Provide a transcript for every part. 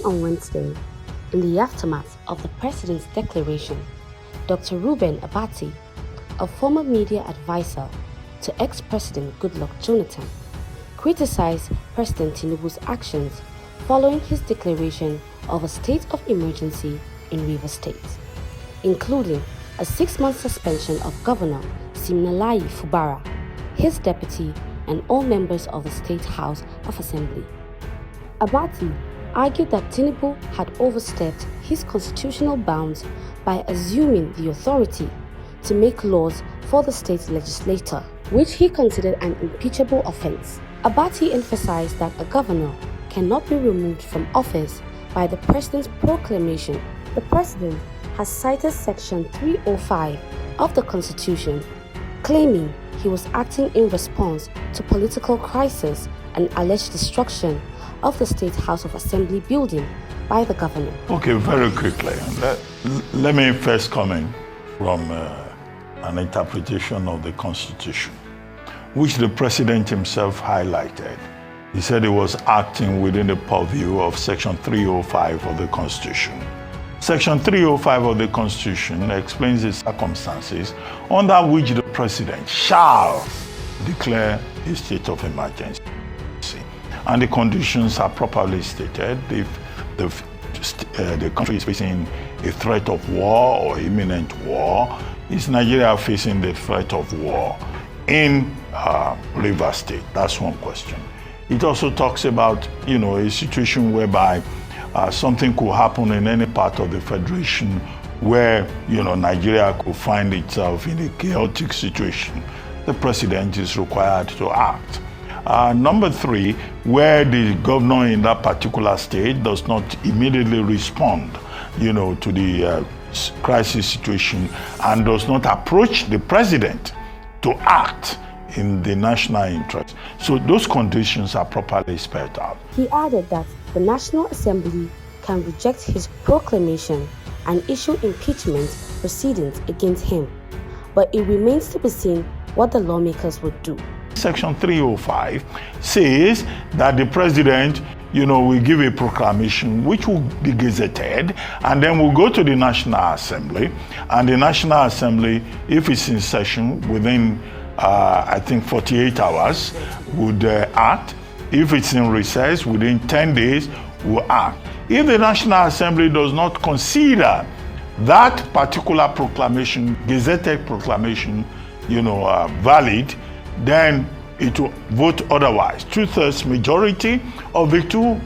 on Wednesday, in the aftermath of the President's declaration, Dr. Reuben Abati, a former media advisor to ex-President Goodluck Jonathan, criticized President Tinubu's actions following his declaration of a state of emergency in Rivers State, including a 6-month suspension of Governor Siminalayi Fubara, his deputy, and all members of the State House of Assembly. Abati argued that Tinubu had overstepped his constitutional bounds by assuming the authority to make laws for the state legislature, which he considered an impeachable offense. Abati emphasized that a governor cannot be removed from office by the president's proclamation. The president has cited Section 305 of the Constitution, claiming he was acting in response to political crisis and alleged destruction of the State House of Assembly building by the governor. Okay, very quickly. Let me first comment from an interpretation of the Constitution, which the president himself highlighted. He said he was acting within the purview of Section 305 of the Constitution. Section 305 of the Constitution explains the circumstances under which the president shall declare a state of emergency. And the conditions are properly stated. If the country is facing a threat of war or imminent war, is Nigeria facing the threat of war in Rivers State? That's one question. It also talks about, a situation whereby something could happen in any part of the federation where, Nigeria could find itself in a chaotic situation. The president is required to act. Number 3, where the governor in that particular state does not immediately respond, to the crisis situation and does not approach the president to act in the national interest. So those conditions are properly spelled out. He added that the National Assembly can reject his proclamation and issue impeachment proceedings against him, but it remains to be seen what the lawmakers would do. Section 305 says that the president, will give a proclamation which will be gazetted, and then will go to the National Assembly, and the National Assembly, if it's in session within, 48 hours, would act. If it's in recess, within 10 days, will act. If the National Assembly does not consider that particular proclamation, gazetted proclamation, valid, then it will vote otherwise. 2/3 majority of the two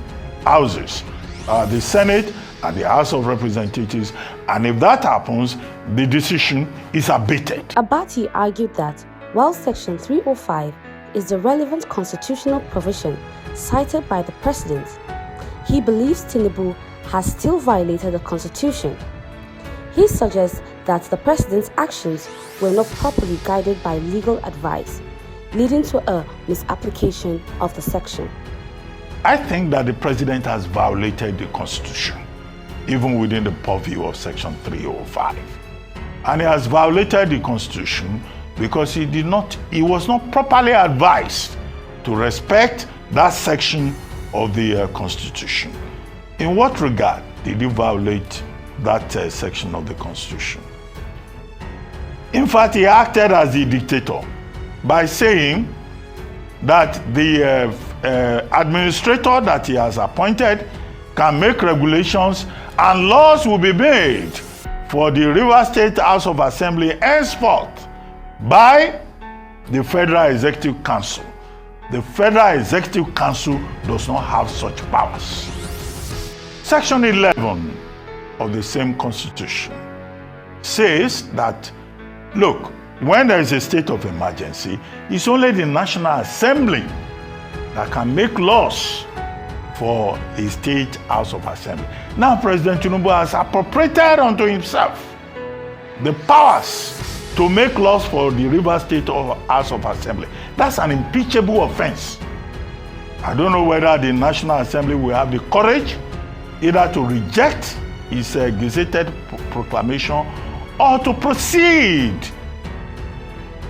houses, the Senate and the House of Representatives, and if that happens, the decision is abated. Abati argued that while Section 305 is the relevant constitutional provision cited by the president, he believes Tinubu has still violated the Constitution. He suggests that the president's actions were not properly guided by legal advice, leading to a misapplication of the section. I think that the president has violated the Constitution, even within the purview of Section 305. And he has violated the Constitution because he was not properly advised to respect that section of the Constitution. In what regard did he violate that section of the Constitution? In fact, he acted as the dictator by saying that the administrator that he has appointed can make regulations and laws will be made for the Rivers State House of Assembly henceforth by the Federal Executive Council. The Federal Executive Council does not have such powers. Section 11 of the same Constitution says that, look, when there is a state of emergency, it's only the National Assembly that can make laws for a state House of Assembly. Now, President Tinubu has appropriated unto himself the powers to make laws for the Rivers State House of Assembly. That's an impeachable offense. I don't know whether the National Assembly will have the courage either to reject his gazetted proclamation or to proceed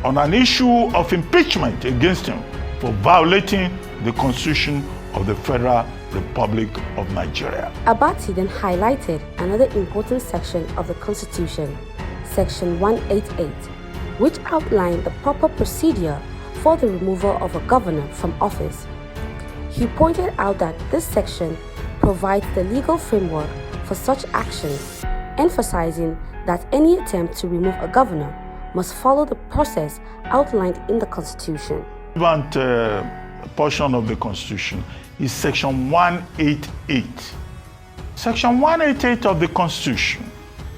on an issue of impeachment against him for violating the Constitution of the Federal Republic of Nigeria. Abati then highlighted another important section of the Constitution, Section 188, which outlined the proper procedure for the removal of a governor from office. He pointed out that this section provides the legal framework for such actions, emphasizing that any attempt to remove a governor must follow the process outlined in the Constitution. Relevant portion of the Constitution is Section 188. Section 188 of the Constitution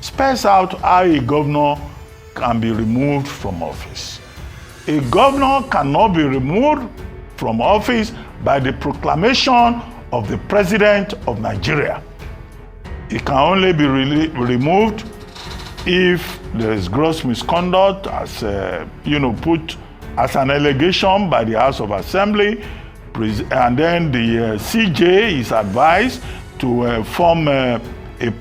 spells out how a governor can be removed from office. A governor cannot be removed from office by the proclamation of the President of Nigeria. It can only be removed if there is gross misconduct, as put as an allegation by the House of Assembly, and then the CJ is advised to form a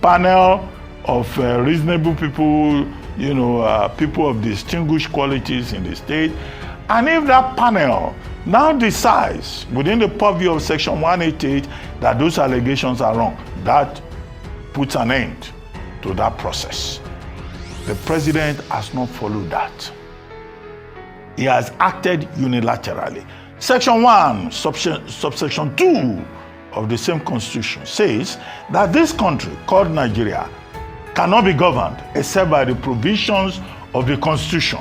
panel of reasonable people, people of distinguished qualities in the state. And if that panel now decides within the purview of Section 188 that those allegations are wrong, that puts an end to that process. The president has not followed that. He has acted unilaterally. Section 1, subsection 2 of the same Constitution says that this country called Nigeria cannot be governed except by the provisions of the Constitution.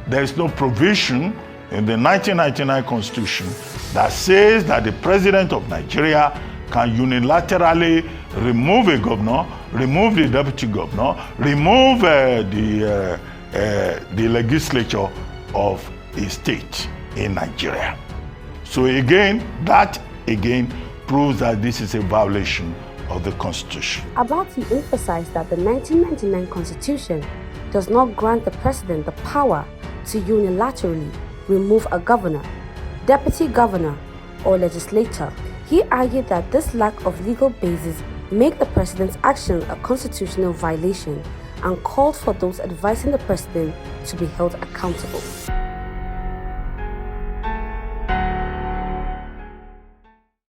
There is no provision in the 1999 Constitution that says that the President of Nigeria can unilaterally remove a governor, remove the deputy governor, remove the legislature of a state in Nigeria. So that proves that this is a violation of the Constitution. Abati emphasized that the 1999 Constitution does not grant the President the power to unilaterally remove a governor, deputy governor, or legislature. He argued that this lack of legal basis made the President's action a constitutional violation and called for those advising the President to be held accountable.